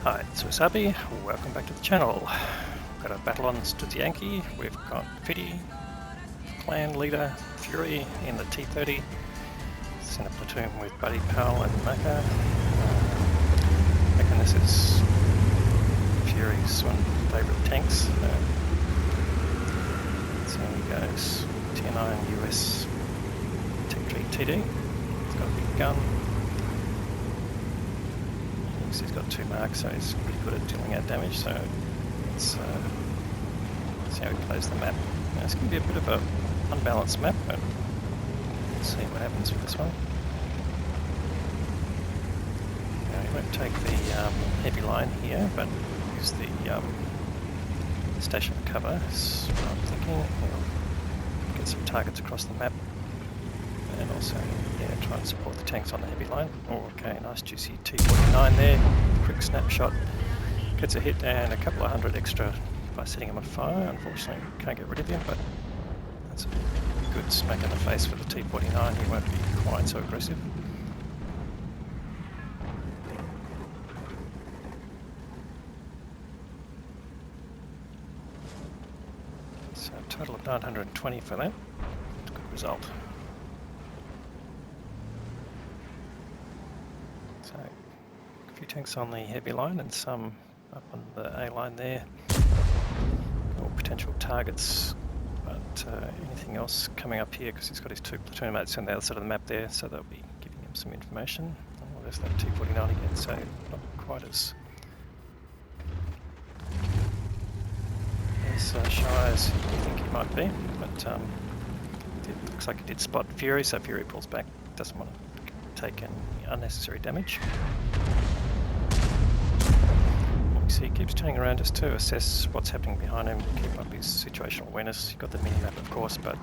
Hi, it's Wasabi. Welcome back to the channel. We've got a battle on Studzianki. We've got Fiddy, clan leader Fury in the T30. It's in a platoon with Buddy, Pal and Maka. I reckon this is Fury's one of his favourite tanks. So he goes Tier 9 US T30 TD. It's got a big gun. He's got 2 marks, so he's pretty good at dealing out damage, so let's see how he plays the map. Now, it's going to be a bit of an unbalanced map, but let's see what happens with this one. Now, he won't take the heavy line here, but use the station cover, is what I'm thinking. He'll get some targets across the map, and also try and support the tanks on the heavy line. Oh, okay, nice juicy T49 there. Quick snapshot. Gets a hit and a couple of hundred extra by setting him on fire. Unfortunately, can't get rid of him, but that's a good smack in the face for the T49. He won't be quite so aggressive. So a total of 920 for that. Good result. So a few tanks on the heavy line and some up on the A line there. All potential targets, but anything else coming up here because he's got his 2 platoon mates on the other side of the map there, so they'll be giving him some information. Oh, there's that T49 again, so not quite as shy as you think he might be, but it looks like he did spot Fury, so Fury pulls back, doesn't want to take any unnecessary damage. So he keeps turning around just to assess what's happening behind him, keep up his situational awareness. You've got the mini-map of course, but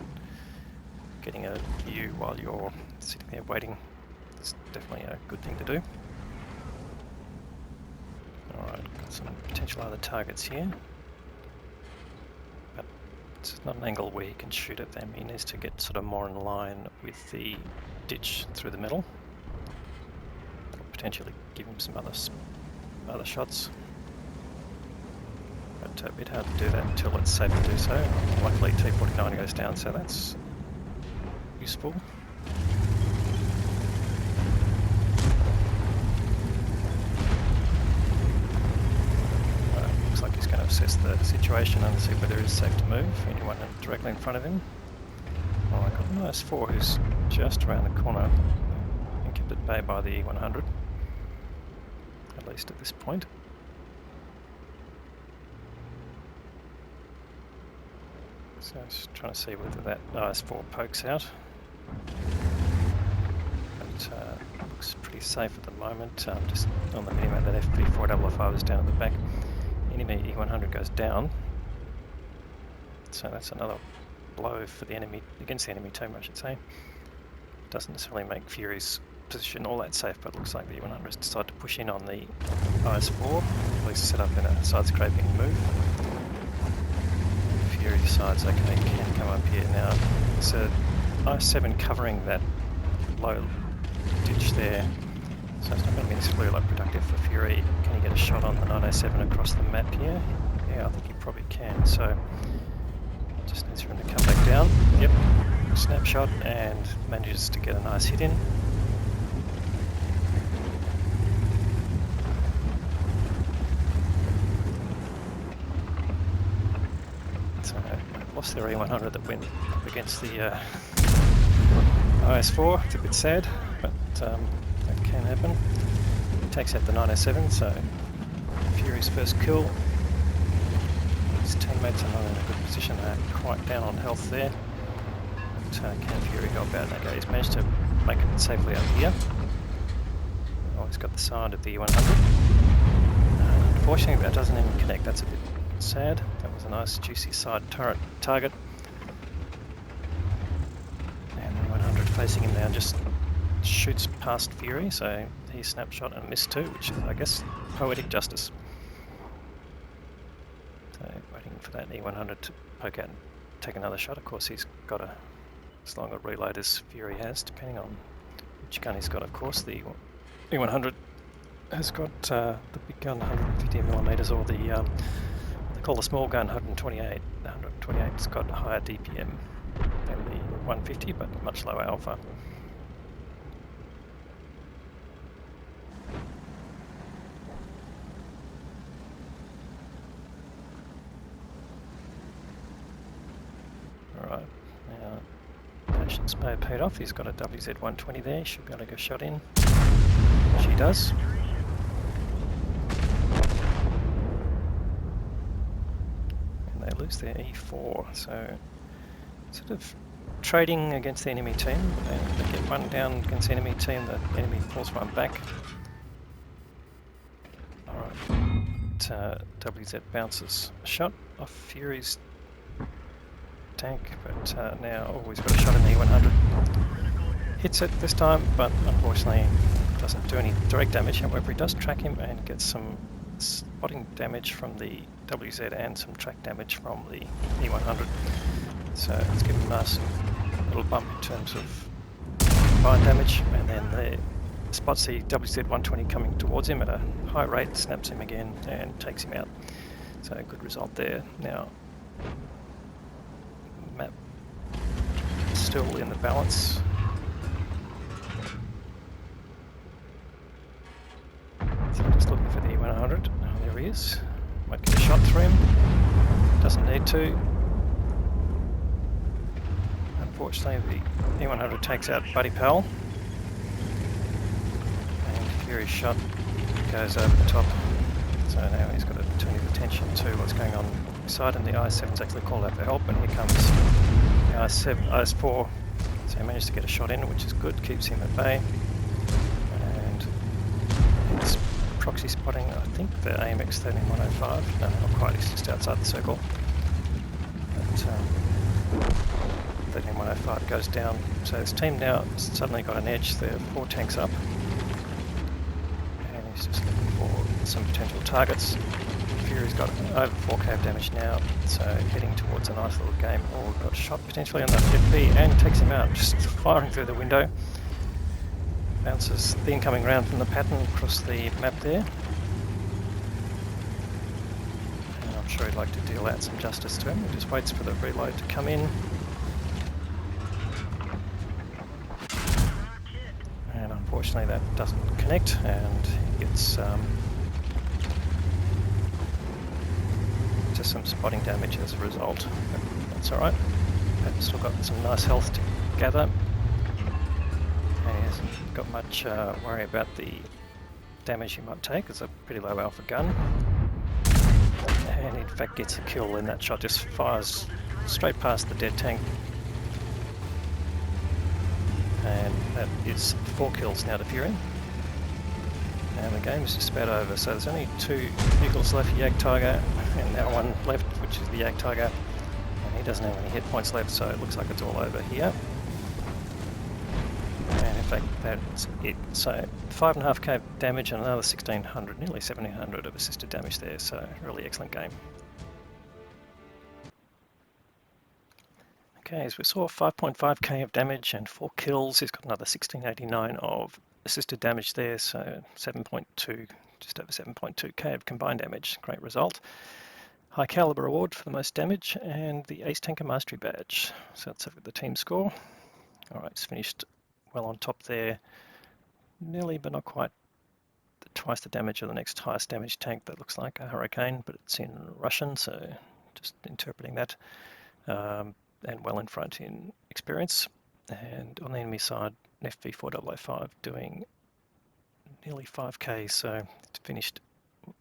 getting a view while you're sitting there waiting is definitely a good thing to do. Alright, got some potential other targets here. But it's not an angle where he can shoot at them. He needs to get sort of more in line with the ditch through the middle. That'll potentially give him some other shots. But a bit hard to do that until it's safe to do so. Luckily T49 goes down, so that's useful. Looks like he's going to assess the situation and see whether it's safe to move. Anyone directly in front of him. Oh, I've got an IS-4 who's just around the corner and kept at bay by the E100, at least at this point. So I was just trying to see whether that IS-4 pokes out. But looks pretty safe at the moment. Just on the minimap, that FP4FF is down at the back. Enemy E100 goes down. So that's another blow for the enemy, against the enemy team I should say. Doesn't necessarily make Fury's position all that safe, but looks like the E100 has decided to push in on the IS-4, at least set up in a side-scraping move. Fury decides, okay, can come up here now. There's a IS-7 covering that low ditch there, so it's not going to be necessarily like productive for Fury. Can he get a shot on the 907 across the map here? Yeah, I think he probably can, so just needs for him to come back down. Yep, snapshot, and manages to get a nice hit in. So lost their E100 that went up against the IS-4. It's a bit sad, but that can happen. He takes out the 907, so Fury's first kill. His teammates are not in a good position, they're quite down on health there. But can Fury help out? Okay, he's managed to make it safely up here. Oh, he's got the side of the E100. Unfortunately that doesn't even connect, that's a bit sad. That was a nice juicy side turret target. And the 100 facing him now just shoots past Fury, so he snapshot and missed too, which is, I guess, poetic justice. So waiting for that E100 to poke out and take another shot. Of course he's got as long a reload as Fury has, depending on which gun he's got of course. The E100 has got the big gun 150mm, or the what they call the small gun 128. The 128's got higher DPM than the 150, but much lower alpha. Alright, now patience may have paid off. He's got a WZ-120 there, should be able to get a shot in. She does. And they lose their E4, so sort of trading against the enemy team, and they get one down against the enemy team, the enemy pulls one back. Alright, WZ bounces a shot off Fury's tank, but now always got a shot in the E100. Hits it this time, but unfortunately doesn't do any direct damage. However, he does track him and gets some spotting damage from the WZ and some track damage from the E100. So it's given a nice little bump in terms of combined damage, and then the spots the WZ-120 coming towards him at a high rate, snaps him again and takes him out. So a good result there. Now, map still in the balance. So just looking for the E100. Oh, there he is. Might get a shot through him. Doesn't need to. Unfortunately, the E100 takes out Buddy Powell. And Fury's shot goes over the top. So now he's got to turn his attention to what's going on inside, and the IS-7's actually called out for help, and here comes the IS-4. So he managed to get a shot in, which is good, keeps him at bay. And it's proxy spotting, I think, the AMX 13105. No, not quite, he's just outside the circle. But 13105 goes down. So his team now suddenly got an edge. There are 4 tanks up. And he's just looking for some potential targets. Fury's got over 4k of damage now, so heading towards a nice little game. Oh, got shot potentially on that FP and takes him out, just firing through the window. Bounces the incoming round from the pattern across the map there. And I'm sure he'd like to deal out some justice to him. He just waits for the reload to come in. And unfortunately that doesn't connect, and he gets just some spotting damage as a result. But that's alright. I've still got some nice health to gather. And he hasn't got much worry about the damage he might take. It's a pretty low alpha gun. And in fact gets a kill, and that shot just fires straight past the dead tank. And that is 4 kills now to Fury. And the game is just about over, so there's only 2 vehicles left, Yak Tiger, and now 1 left, which is the Yak Tiger. And he doesn't have any hit points left, so it looks like it's all over here. And in fact, that's it. So 5.5k damage and another 1600, nearly 1700 of assisted damage there, so really excellent game. Okay, as we saw, 5.5k of damage and 4 kills. He's got another 1689 of assisted damage there, so 7.2, just over 7.2k of combined damage. Great result. High caliber award for the most damage, and the Ace Tanker Mastery Badge. So that's the team score. Alright, it's finished well on top there. Nearly, but not quite, twice the damage of the next highest damage tank. That looks like a Hurricane, but it's in Russian, so just interpreting that. And well in front in experience. And on the enemy side, an FV4005 doing nearly 5k, so it's finished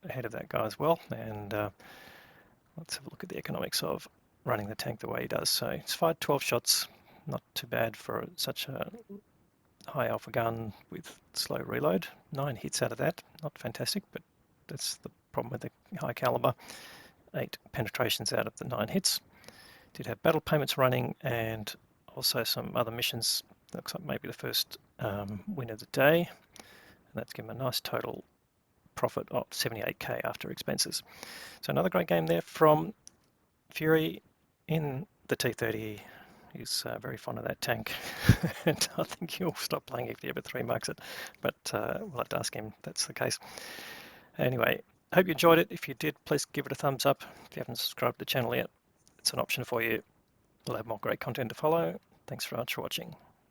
ahead of that guy as well. And let's have a look at the economics of running the tank the way he does. So it's fired 12 shots, not too bad for such a high alpha gun with slow reload. 9 hits out of that, not fantastic, but that's the problem with the high caliber. 8 penetrations out of the 9 hits. Did have battle payments running and also some other missions. Looks like maybe the first win of the day. And that's given a nice total profit of 78k after expenses. So another great game there from Fury in the T30 He's very fond of that tank, and I think he'll stop playing if he ever 3-marks it, but we'll have to ask him if that's the case. Anyway, hope you enjoyed it. If you did, please give it a thumbs up. If you haven't subscribed to the channel yet, it's an option for you. We'll have more great content to follow. Thanks very much for watching.